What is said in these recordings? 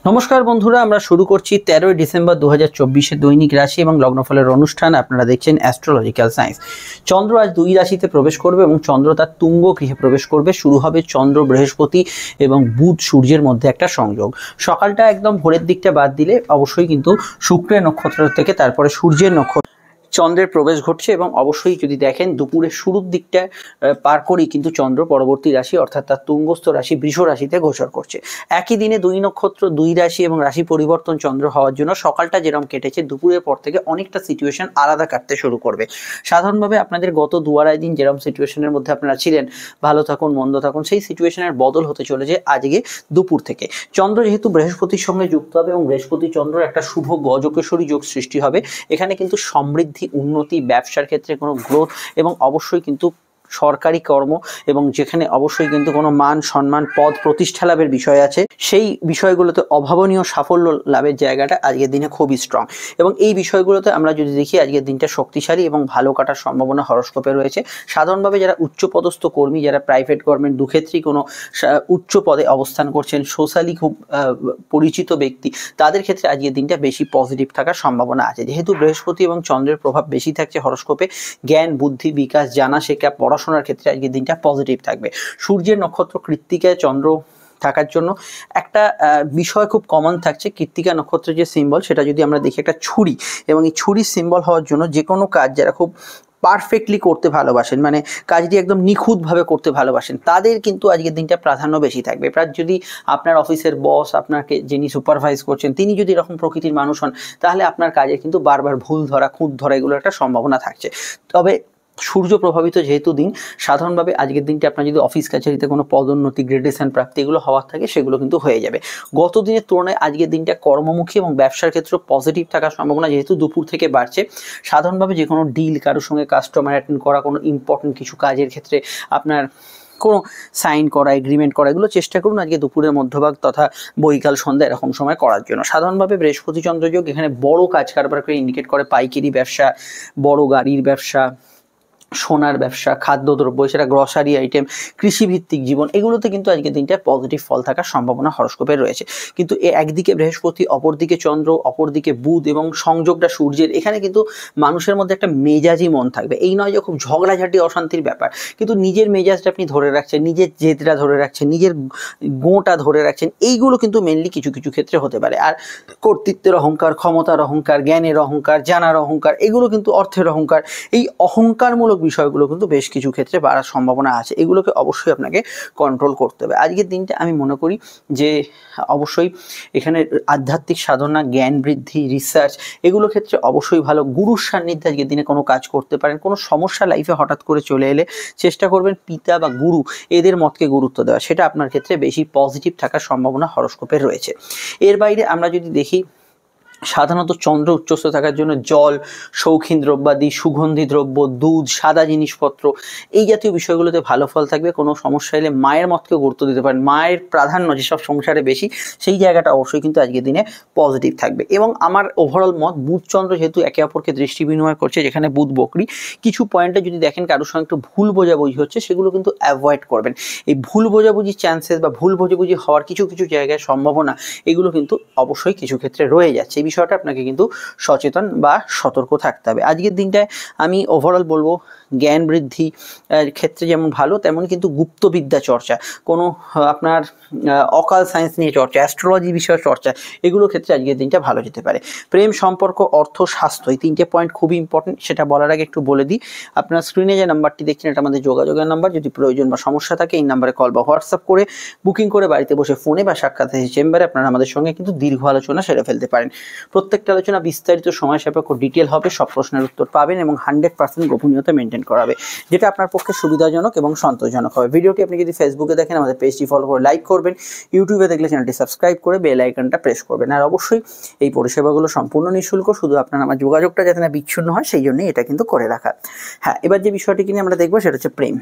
নমস্কার বন্ধুরা, আমরা শুরু করছি 13ই ডিসেম্বর 2024 দৈনিক রাশি এবং লগ্নফলের অনুষ্ঠান। আপনারা দেখছেন অ্যাস্ট্রোলজিক্যাল সায়েন্স। চন্দ্র আজ 2 রাশিতে প্রবেশ করবে এবং চন্দ্র তার তুঙ্গ গৃহে প্রবেশ করবে। শুরু হবে চন্দ্র বৃহস্পতি এবং বুধ সূর্যের মধ্যে একটা সংযোগ। সকালটা একদম ভোরের দিকটা বাদ দিলে অবশ্যই কিন্তু শুক্রের নক্ষত্র থেকে তারপরে সূর্যের নক্ষত্র চন্দ্রের প্রবেশ ঘটছে এবং অবশ্যই যদি দেখেন দুপুরের শুরুর দিকটা পার করেই কিন্তু চন্দ্র পরবর্তী রাশি অর্থাৎ তার তুঙ্গস্থ রাশি বৃষ রাশিতে গোচর করছে। একই দিনে 2 নক্ষত্র 2 রাশি এবং রাশি পরিবর্তন চন্দ্র হওয়ার জন্য সকালটা যেরকম কেটেছে দুপুরের পর থেকে অনেকটা সিচুয়েশন আলাদা কাটতে শুরু করবে। সাধারণভাবে আপনাদের গত 2-2.5 দিন যেরকম সিচুয়েশনের মধ্যে আপনারা ছিলেন, ভালো থাকুন মন্দ থাকুন, সেই সিচুয়েশনের বদল হতে চলেছে আজকে দুপুর থেকে। চন্দ্র যেহেতু বৃহস্পতির সঙ্গে যুক্ত হবে এবং বৃহস্পতি চন্দ্র একটা শুভ গজকেশরী যোগ সৃষ্টি হবে, এখানে কিন্তু সমৃদ্ধি, উন্নতি, ব্যবসার ক্ষেত্রে কোনো গ্রোথ এবং অবশ্যই কিন্তু সরকারি কর্ম এবং যেখানে অবশ্যই কিন্তু কোনো মান সম্মান পদ প্রতিষ্ঠা লাভের বিষয় আছে, সেই বিষয়গুলোতে অভাবনীয় সাফল্য লাভের জায়গাটা আজকের দিনে খুবই স্ট্রং। এবং এই বিষয়গুলোতে আমরা যদি দেখি আজকের দিনটা শক্তিশালী এবং ভালো কাটার সম্ভাবনা হরস্কোপে রয়েছে। সাধারণভাবে যারা উচ্চপদস্থ কর্মী, যারা প্রাইভেট গভর্নমেন্ট দুক্ষেত্রেই কোনো উচ্চ পদে অবস্থান করছেন, সোশ্যালি খুব পরিচিত ব্যক্তি, তাদের ক্ষেত্রে আজকের দিনটা বেশি পজিটিভ থাকার সম্ভাবনা আছে। যেহেতু বৃহস্পতি এবং চন্দ্রের প্রভাব বেশি থাকছে হরস্কোপে, জ্ঞান, বুদ্ধি, বিকাশ, জানা শেখা, পড়াশোনার ক্ষেত্রে আজকের দিনটা পজিটিভ থাকবে। সূর্যের নক্ষত্র কৃত্তিকায় চন্দ্র থাকার জন্য একটা বিষয় খুব কমন থাকছে। কৃত্তিকা নক্ষত্রের যে সিম্বল সেটা যদি আমরা দেখি একটা ছুরি, এবং এই ছুরির সিম্বল হওয়ার জন্য যে কোনো কাজ যারা খুব পারফেক্টলি করতে ভালোবাসেন, মানে কাজটি একদম নিখুঁতভাবে করতে ভালোবাসেন, তাদের কিন্তু আজকের দিনটা প্রাধান্য বেশি থাকবে। এবার যদি আপনার অফিসের বস, আপনাকে যিনি সুপারভাইজ করছেন, তিনি যদি এরকম প্রকৃতির মানুষ হন, তাহলে আপনার কাজে কিন্তু বারবার ভুল ধরা, খুঁত ধরা এগুলোর একটা সম্ভাবনা থাকছে। তবে সূর্য প্রভাবিত যেহেতু দিন, সাধারণভাবে আজকের দিনটি আপনার যদি অফিস কাছারিতে কোনো পদোন্নতি, গ্রেডেশন প্রাপ্তি এগুলো হওয়ার থাকে, সেগুলো কিন্তু হয়ে যাবে। গত দিনের তুলনায় আজকের দিনটা কর্মমুখী এবং ব্যবসার ক্ষেত্রে পজিটিভ থাকার সম্ভাবনা যেহেতু দুপুর থেকে বাড়ছে। সাধারণভাবে যে কোনো ডিল, কারোর সঙ্গে কাস্টমার অ্যাটেন্ড করা, কোনো ইম্পর্টেন্ট কিছু কাজের ক্ষেত্রে আপনার কোনো সাইন করা, এগ্রিমেন্ট করা, এগুলো চেষ্টা করুন আজকে দুপুরের মধ্যভাগ তথা বৈকাল সন্ধ্যা এরকম সময় করার জন্য। সাধারণভাবে বৃহস্পতি চন্দ্রযোগ এখানে বড় কাজ কারবার করে ইন্ডিকেট করে। পাইকারি ব্যবসা, বড় গাড়ির ব্যবসা, সোনার ব্যবসা, খাদ্যদ্রব্য, সেটা গ্রসারি আইটেম, কৃষিভিত্তিক জীবন, এগুলোতে কিন্তু আজকের দিনটা পজিটিভ ফল থাকার সম্ভাবনা হরস্কোপে রয়েছে। কিন্তু একদিকে বৃহস্পতি, অপরদিকে চন্দ্র, অপরদিকে বুধ এবং সংযোগটা সূর্যের, এখানে কিন্তু মানুষের মধ্যে একটা মেজাজি মন থাকবে। এই নয় যে খুব ঝগড়াঝাটি অশান্তির ব্যাপার, কিন্তু নিজের মেজাজটা আপনি ধরে রাখছেন, নিজের জেদটা ধরে রাখছেন, নিজের গোঁটা ধরে রাখছেন, এইগুলো কিন্তু মেনলি কিছু কিছু ক্ষেত্রে হতে পারে। আর কর্তৃত্বের অহংকার, ক্ষমতার অহংকার, জ্ঞানের অহংকার, জানার অহংকার, এগুলো কিন্তু অর্থের অহংকার, এই অহংকারমূলক বিষয়গুলো কিন্তু বেশ কিছু ক্ষেত্রে বাড়ার সম্ভাবনা আছে। এগুলোকে অবশ্যই আপনাকে কন্ট্রোল করতে হবে। আজকের দিনটা আমি মনে করি যে অবশ্যই এখানে আধ্যাত্মিক সাধনা, জ্ঞান বৃদ্ধি, রিসার্চ, এগুলো ক্ষেত্রে অবশ্যই ভালো। গুরুর সান্নিধ্যে আজকের দিনে কোনো কাজ করতে পারেন। কোনো সমস্যা লাইফে হঠাৎ করে চলে এলে চেষ্টা করবেন পিতা বা গুরু এদের মতকে গুরুত্ব দেওয়া, সেটা আপনার ক্ষেত্রে বেশি পজিটিভ থাকার সম্ভাবনা হরস্কোপে রয়েছে। এর বাইরে আমরা যদি দেখি, সাধারণত চন্দ্র উচ্চস্থ থাকার জন্য জল, শৌখিন দ্রব্যাদি, সুগন্ধি দ্রব্য, দুধ, সাদা জিনিসপত্র, এই জাতীয় বিষয়গুলোতে ভালো ফল থাকবে। কোনো সমস্যা এলে মায়ের মতকে গুরুত্ব দিতে পারেন। মায়ের প্রাধান্য যেসব সংসারে বেশি, সেই জায়গাটা অবশ্যই কিন্তু আজকের দিনে পজিটিভ থাকবে। এবং আমার ওভারঅল মত, বুধ চন্দ্র যেহেতু একে অপরকে দৃষ্টি বিনিময় করছে, যেখানে বুধ বকরি, কিছু পয়েন্টে যদি দেখেন কারোর সঙ্গে একটু ভুল বোঝাবুঝি হচ্ছে, সেগুলো কিন্তু অ্যাভয়েড করবেন। এই ভুল বোঝাবুঝির চান্সেস বা ভুল বোঝাবুঝি হওয়ার কিছু কিছু জায়গায় সম্ভাবনা, এগুলো কিন্তু অবশ্যই কিছু ক্ষেত্রে রয়ে যাচ্ছে। বিষয়টা আপনাকে কিন্তু সচেতন বা সতর্ক থাকতে হবে। আজকের দিনটায় আমি ওভারঅল বলবো, জ্ঞান বৃদ্ধি ক্ষেত্রে যেমন ভালো, তেমন কিন্তু গুপ্তবিদ্যা চর্চা, কোনো আপনার অকাল সায়েন্স নিয়ে চর্চা, অ্যাস্ট্রোলজি বিষয়ে চর্চা, এগুলোর ক্ষেত্রে আজকের দিনটা ভালো যেতে পারে। প্রেম, সম্পর্ক, অর্থ, স্বাস্থ্য, এই 3টে পয়েন্ট খুবই ইম্পর্টেন্ট। সেটা বলার আগে একটু বলে দিই, আপনার স্ক্রিনে যে নাম্বারটি দেখছেন এটা আমাদের যোগাযোগের নাম্বার। যদি প্রয়োজন বা সমস্যা থাকে এই নাম্বারে কল বা হোয়াটসঅ্যাপ করে বুকিং করে বাড়িতে বসে ফোনে বা সাক্ষাৎ চেম্বারে আপনারা আমাদের সঙ্গে কিন্তু দীর্ঘ আলোচনা সেরে ফেলতে পারেন। প্রত্যেকটা আলোচনা বিস্তারিত, সময় সাপেক্ষ, ডিটেল হবে। সব প্রশ্নের উত্তর পাবেন এবং 100% গোপনীয়তা মেনটেন করা হবে, যেটা আপনার পক্ষে সুবিধাজনক এবং সন্তোষজনক হবে। ভিডিওটি আপনি যদি ফেসবুকে দেখেন আমাদের পেজটি ফলো করে লাইক করবেন, ইউটিউবে দেখলে চ্যানেলটি সাবস্ক্রাইব করে বেল আইকনটা প্রেস করবেন। আর অবশ্যই এই পরিষেবাগুলো সম্পূর্ণ নিঃশুল্ক, শুধু আপনার আমার যোগাযোগটা যাতে না বিচ্ছিন্ন হয় সেই জন্যই এটা কিন্তু করে রাখা। হ্যাঁ, এবার যে বিষয়টি কিনে আমরা দেখবো সেটা হচ্ছে প্রেম।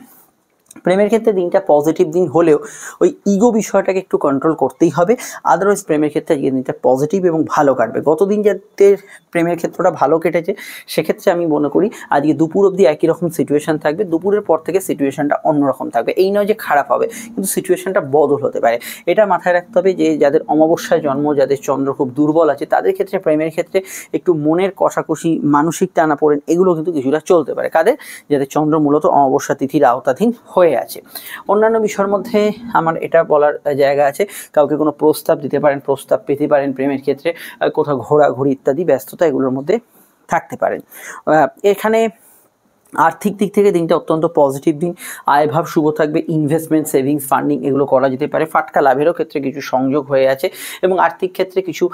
প্রেমের ক্ষেত্রে দিনটা পজিটিভ দিন হলেও ওই ইগো বিষয়টাকে একটু কন্ট্রোল করতেই হবে। আদারওয়াইজ প্রেমের ক্ষেত্রে আজকে দিনটা পজিটিভ এবং ভালো কাটবে। গত দিন যাদের প্রেমের ক্ষেত্রটা ভালো কেটেছে সেক্ষেত্রে আমি মনে করি আজকে দুপুর অবধি একই রকম সিচুয়েশান থাকবে, দুপুরের পর থেকে সিচুয়েশানটা অন্যরকম থাকবে। এই নয় যে খারাপ হবে, কিন্তু সিচুয়েশানটা বদল হতে পারে। এটা মাথায় রাখতে হবে যে যাদের অমাবস্যায় জন্ম, যাদের চন্দ্র খুব দুর্বল আছে, তাদের ক্ষেত্রে প্রেমের ক্ষেত্রে একটু মনের কষাকষি, মানসিক টানাপোড়েন এগুলো কিন্তু কিছুটা চলতে পারে। কাদের? যাদের চন্দ্র মূলত অমাবস্যা তিথির আওতাধীন হয়ে আছে। অন্যান্য বিষয়ের মধ্যে আমার এটা বলার জায়গা আছে, কাউকে কোনো প্রস্তাব দিতে পারেন, প্রস্তাব পেতে পারেন প্রেমের ক্ষেত্রে, কোথাও ঘোরাঘুরি ইত্যাদি ব্যস্ততা এগুলোর মধ্যে থাকতে পারেন। এখানে আর্থিক দিক থেকে দিনটা অত্যন্ত পজিটিভ দিন। আয়ভাব শুভ থাকবে, ইনভেস্টমেন্ট, সেভিংস, ফান্ডিং এগুলো করা যেতে পারে। ফাটকা লাভেরও ক্ষেত্রে কিছু সংযোগ হয়ে আছে এবং আর্থিক ক্ষেত্রে কিছু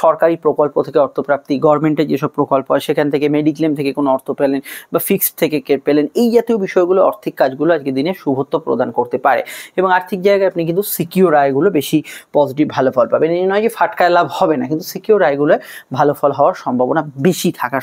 সরকারি প্রকল্প থেকে অর্থপ্রাপ্তি, গভর্নমেন্টের যেসব প্রকল্প হয় সেখান থেকে, মেডিক্লেম থেকে কোনো অর্থ পেলেন বা ফিক্সড থেকে পেলেন, এই জাতীয় বিষয়গুলো, আর্থিক কাজগুলো আজকে দিনে শুভত্ব প্রদান করতে পারে এবং আর্থিক জায়গায় আপনি কিন্তু সিকিউর আয়গুলো বেশি পজিটিভ ভালো ফল পাবেন। এই নয় যে ফাটকায় লাভ হবে না, কিন্তু সিকিউর আয়গুলো ভালো ফল হওয়ার সম্ভাবনা বেশি থাকার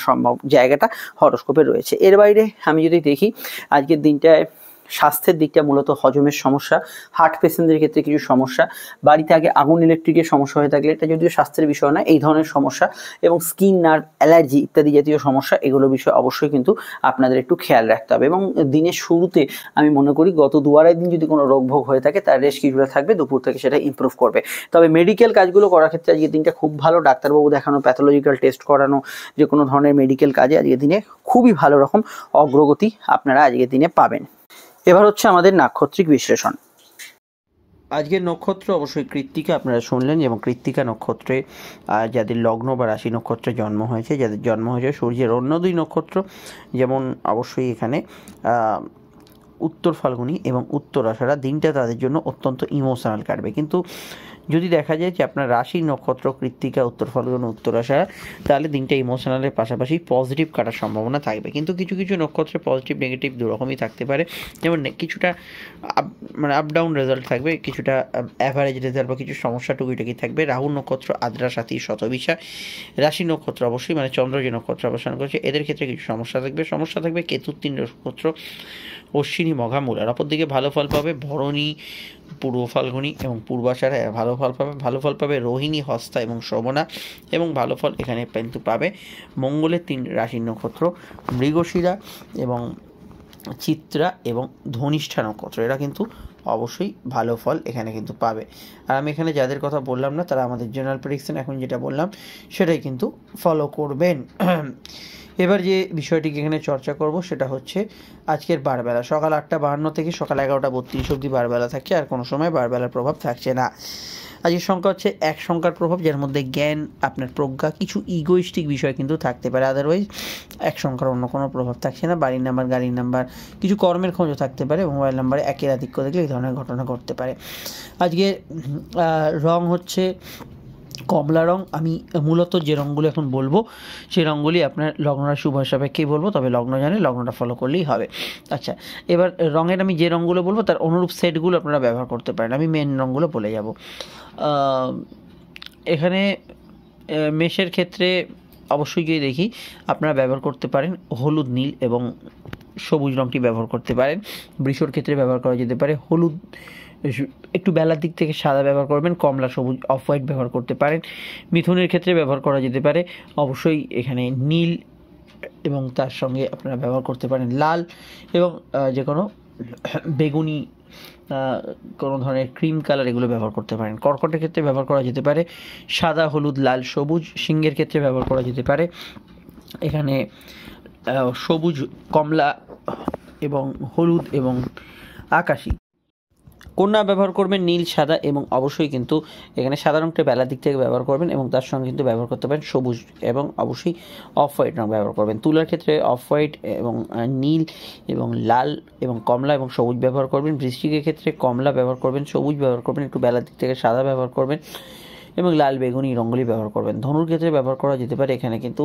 জায়গাটা হরোস্কোপে রয়েছে। এর বাইরে আমি যদি দেখি আজকের দিনটায় স্বাস্থ্যের দিকটা মূলত হজমের সমস্যা, হার্ট পেশেন্টদের ক্ষেত্রে কিছু সমস্যা, বাড়িতে আগে আগুন ইলেকট্রিকের সমস্যা হয়ে থাকলে এটা যদিও স্বাস্থ্যের বিষয় না, এই ধরনের সমস্যা এবং স্কিন, নার্ভ, অ্যালার্জি ইত্যাদি জাতীয় সমস্যা এগুলো বিষয়ে অবশ্যই কিন্তু আপনাদের একটু খেয়াল রাখতে হবে। এবং দিনের শুরুতে আমি মনে করি গত 2-2.5 দিন যদি কোনো রোগভোগ হয়ে থাকে তার রেস্ট কিছুটা থাকবে, দুপুর থেকে সেটা ইমপ্রুভ করবে। তবে মেডিকেল কাজগুলো করার ক্ষেত্রে আজকের দিনটা খুব ভালো। ডাক্তারবাবু দেখানো, প্যাথোলজিক্যাল টেস্ট করানো, যে কোনো ধরনের মেডিকেল কাজে আজকের দিনে খুবই ভালো রকম অগ্রগতি আপনারা আজকের দিনে পাবেন। এবার হচ্ছে আমাদের নাক্ষত্রিক বিশ্লেষণ। আজকের নক্ষত্র অবশ্যই কৃত্তিকা, আপনারা শুনলেন, এবং কৃত্তিকা নক্ষত্রে যাদের লগ্ন বা রাশি নক্ষত্রে জন্ম হয়েছে, যাদের জন্ম হয়েছে সূর্যের অন্য 2 নক্ষত্র, যেমন অবশ্যই এখানে উত্তর ফাল্গুনী এবং উত্তরাষাঢ়া, দিনটা তাদের জন্য অত্যন্ত ইমোশনাল কাটবে। কিন্তু যদি দেখা যায় যে আপনার রাশির নক্ষত্র কৃত্তিকা, উত্তর ফাল্গুন, উত্তরাষাঢ়া, তাহলে দিনটা ইমোশনালের পাশাপাশি পজিটিভ কাটার সম্ভাবনা থাকবে। কিন্তু কিছু কিছু নক্ষত্রে পজিটিভ নেগেটিভ দুরকমই থাকতে পারে। যেমন কিছুটা আপ ডাউন রেজাল্ট থাকবে, কিছুটা অ্যাভারেজ রেজাল্ট বা কিছু সমস্যা টুকিটাকি থাকবে। রাহু নক্ষত্র আদ্রা, সাথী, শতবিশা, রাশি নক্ষত্র অবশ্যই চন্দ্র যে নক্ষত্র অবস্থান করছে এদের ক্ষেত্রে কিছু সমস্যা থাকবে। কেতুর 3 নক্ষত্র অশ্বিনী, মঘা, মূলার অপরদিকে ভালো ফল পাবে ভরণী, পূর্ব ফাল্গুনী এবং পূর্বাষাঢ়া ভালো ফল পাবে রোহিণী, হস্তা এবং শ্রবণা, এবং ভালো ফল এখানে কিন্তু পাবে মঙ্গলের 3 রাশির নক্ষত্র মৃগশিরা এবং চিত্রা এবং ধনিষ্ঠা নক্ষত্র, এরা কিন্তু অবশ্যই ভালো ফল এখানে কিন্তু পাবে। আর আমি এখানে যাদের কথা বললাম না তারা আমাদের জেনারেল প্রেডিকশন এখন যেটা বললাম সেটাই কিন্তু ফলো করবেন। এবার যে বিষয়টিকে এখানে চর্চা করব সেটা হচ্ছে আজকের বারবেলা। সকাল 8:52 থেকে সকাল 11:32 অবধি বারবেলা থাকছে, আর কোনো সময় বারবেলার প্রভাব থাকছে না। আজকের সংখ্যা হচ্ছে 1 সংখ্যার প্রভাব, যার মধ্যে জ্ঞান, আপনার প্রজ্ঞা, কিছু ইগোইস্টিক বিষয় কিন্তু থাকতে পারে। আদারওয়াইজ 1 সংখ্যার অন্য কোনো প্রভাব থাকছে না। বাড়ির নাম্বার, গাড়ির নাম্বার, কিছু কর্মের খোঁজও থাকতে পারে। মোবাইল নাম্বারে 1-এর আধিক্য দেখলে এই ধরনের ঘটনা ঘটতে পারে। আজকে রং হচ্ছে কমলা রং। আমি মূলত যে রঙগুলো এখন বলবো সেই রঙগুলি আপনার লগ্ন রাশি উভয় সাপেক্ষেই বলবো, তবে লগ্ন জানে লগ্নটা ফলো করলেই হবে। আচ্ছা, এবার রঙের আমি যে রঙগুলো বলবো তার অনুরূপ সেটগুলো আপনারা ব্যবহার করতে পারেন। আমি মেন রঙগুলো বলে যাব। এখানে মেষের ক্ষেত্রে অবশ্যই যদি দেখি আপনারা ব্যবহার করতে পারেন হলুদ, নীল এবং সবুজ রঙটি ব্যবহার করতে পারেন। বৃষর ক্ষেত্রে ব্যবহার করা যেতে পারে হলুদ, একটু বেলার দিক থেকে সাদা ব্যবহার করবেন, কমলা, সবুজ, অফ হোয়াইট ব্যবহার করতে পারেন। মিথুনের ক্ষেত্রে ব্যবহার করা যেতে পারে অবশ্যই এখানে নীল এবং তার সঙ্গে আপনারা ব্যবহার করতে পারেন লাল এবং যে কোনো বেগুনি, কোনো ধরনের ক্রিম কালার এগুলো ব্যবহার করতে পারেন। কর্কটের ক্ষেত্রে ব্যবহার করা যেতে পারে সাদা, হলুদ, লাল, সবুজ। সিংহের ক্ষেত্রে ব্যবহার করা যেতে পারে এখানে সবুজ, কমলা এবং হলুদ এবং আকাশি। কন্যা ব্যবহার করবেন নীল, সাদা এবং অবশ্যই কিন্তু এখানে সাদা রঙটা বেলার দিক থেকে ব্যবহার করবেন এবং তার সঙ্গে কিন্তু ব্যবহার করতে পারেন সবুজ এবং অবশ্যই অফ হোয়াইট রঙ ব্যবহার করবেন। তুলার ক্ষেত্রে অফ হোয়াইট এবং নীল এবং লাল এবং কমলা এবং সবুজ ব্যবহার করবেন। বৃশ্চিকের ক্ষেত্রে কমলা ব্যবহার করবেন, সবুজ ব্যবহার করবেন, একটু বেলার দিক থেকে সাদা ব্যবহার করবেন এবং লাল বেগুনি রঙগুলি ব্যবহার করবেন। ধনুর ক্ষেত্রে ব্যবহার করা যেতে পারে এখানে কিন্তু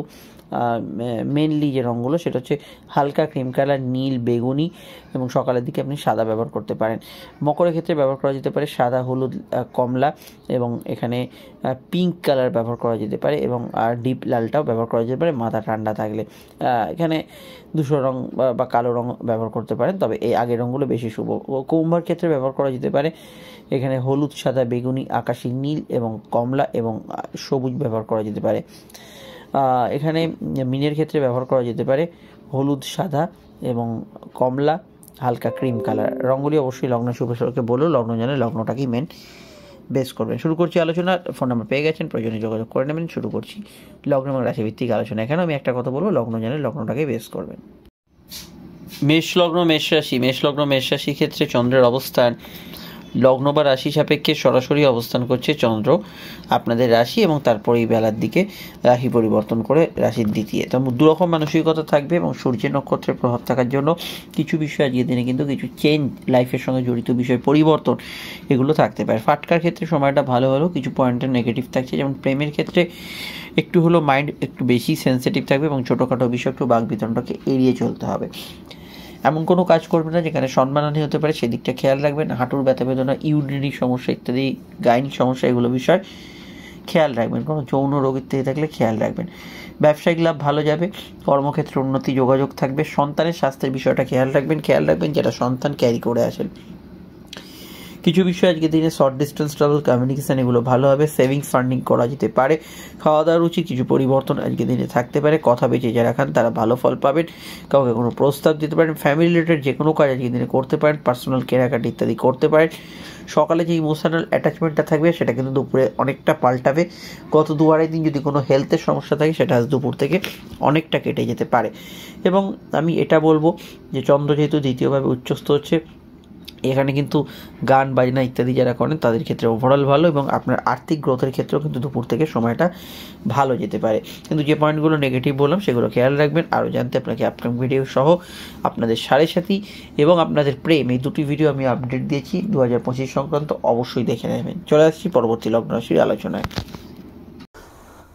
মেনলি যে রঙগুলো সেটা হচ্ছে হালকা ক্রিম কালার, নীল, বেগুনি এবং সকালের দিকে আপনি সাদা ব্যবহার করতে পারেন। মকরের ক্ষেত্রে ব্যবহার করা যেতে পারে সাদা, হলুদ, কমলা এবং এখানে পিঙ্ক কালার ব্যবহার করা যেতে পারে এবং আর ডিপ লালটাও ব্যবহার করা যেতে পারে মাথা ঠান্ডা থাকলে। এখানে ধূসর রং বা কালো রং ব্যবহার করতে পারেন, তবে এই আগের রঙগুলো বেশি শুভ। কুম্ভের ক্ষেত্রে ব্যবহার করা যেতে পারে এখানে হলুদ, সাদা, বেগুনি, আকাশি নীল এবং কমলা এবং সবুজ ব্যবহার করা যেতে পারে। এখানে মিনের ক্ষেত্রে ব্যবহার করা যেতে পারে হলুদ, সাদা এবং কমলা, হালকা ক্রিম কালার। রঙগুলি অবশ্যই লগ্ন শুভকে বলেও লগ্ন জানে লগ্নটাকেই মেন বেস করবেন। শুরু করছি আলোচনা। ফোন নাম্বার পেয়ে গেছেন, প্রয়োজনে যোগাযোগ করে নেবেন। শুরু করছি লগ্ন এবং রাশিভিত্তিক আলোচনা। এখানে আমি একটা কথা বলবো, লগ্ন জানে লগ্নটাকে বেস করবেন। মেষ লগ্ন, মেষ রাশি। মেষ লগ্ন, মেষ রাশি ক্ষেত্রে চন্দ্রের অবস্থান লগ্ন বা রাশি সাপেক্ষে সরাসরি অবস্থান করছে চন্দ্র আপনাদের রাশি এবং তারপরেই বেলার দিকে রাশি পরিবর্তন করে রাশির দ্বিতীয়। তো দুরকম মানসিকতা থাকবে এবং সূর্যের নক্ষত্রের প্রভাব থাকার জন্য কিছু বিষয় আজকের দিনে কিন্তু কিছু চেঞ্জ, লাইফের সঙ্গে জড়িত বিষয় পরিবর্তন এগুলো থাকতে পারে। ফাটকার ক্ষেত্রে সময়টা ভালো হলেও কিছু পয়েন্টের নেগেটিভ থাকছে, যেমন প্রেমের ক্ষেত্রে একটু হলো মাইন্ড একটু বেশি সেন্সিটিভ থাকবে এবং ছোটোখাটো বিষয় একটু বাকবিতণ্ডাকে এড়িয়ে চলতে হবে। এমন কোনো কাজ করবে না যেখানে সম্মানহানি হতে পারে, সেদিকটা খেয়াল রাখবেন। হাঁটুর ব্যথা বেদনা, ইউরিনারি সমস্যা ইত্যাদি গাইনিক সমস্যা এগুলো বিষয় খেয়াল রাখবেন। কোনো যৌন রোগ ইত্যাদি থাকলে খেয়াল রাখবেন। ব্যবসায়িক লাভ ভালো যাবে, কর্মক্ষেত্রে উন্নতি যোগাযোগ থাকবে। সন্তানের স্বাস্থ্যের বিষয়টা খেয়াল রাখবেন যেটা সন্তান ক্যারি করে আসেন। কিছু বিষয় আজকে দিনে শর্ট ডিস্টেন্স ট্রাভেল, কমিউনিকেশান এগুলো ভালো হবে। সেভিংস ফান্ডিং করা যেতে পারে। খাওয়া দাওয়ার রুচি কিছু পরিবর্তন আজকে দিনে থাকতে পারে। কথা বেঁচে যারা খান তারা ভালো ফল পাবেন। কাউকে কোনো প্রস্তাব দিতে পারেন। ফ্যামিলি রিলেটেড যে কোনো কাজ আজকে দিনে করতে পারেন। পার্সোনাল কেনাকাটা ইত্যাদি করতে পারেন। সকালে যে ইমোশনাল অ্যাটাচমেন্টটা থাকবে সেটা কিন্তু দুপুরে অনেকটা পাল্টাবে। গত 2-2.5 দিন যদি কোনো হেলথের সমস্যা থাকে সেটা আজ দুপুর থেকে অনেকটা কেটে যেতে পারে। এবং আমি এটা বলবো যে চন্দ্র যেহেতু দ্বিতীয়ভাবে উচ্চস্থ হচ্ছে, এখানে কিন্তু গান বাজনা ইত্যাদি যারা করেন তাদের ক্ষেত্রে ওভারঅল ভালো এবং আপনার আর্থিক গ্রোথের ক্ষেত্রেও কিন্তু দুপুর থেকে সময়টা ভালো যেতে পারে। কিন্তু যে পয়েন্টগুলো নেগেটিভ বললাম সেগুলো খেয়াল রাখবেন। আরও জানতে আপনাকে আপকামিং ভিডিও সহ আপনাদের সাথী এবং আপনাদের প্রেম এই দুটি ভিডিও আমি আপডেট দিয়েছি 2025 সংক্রান্ত, অবশ্যই দেখে নেবেন। চলে আসছি পরবর্তী লগ্ন রাশির আলোচনায়।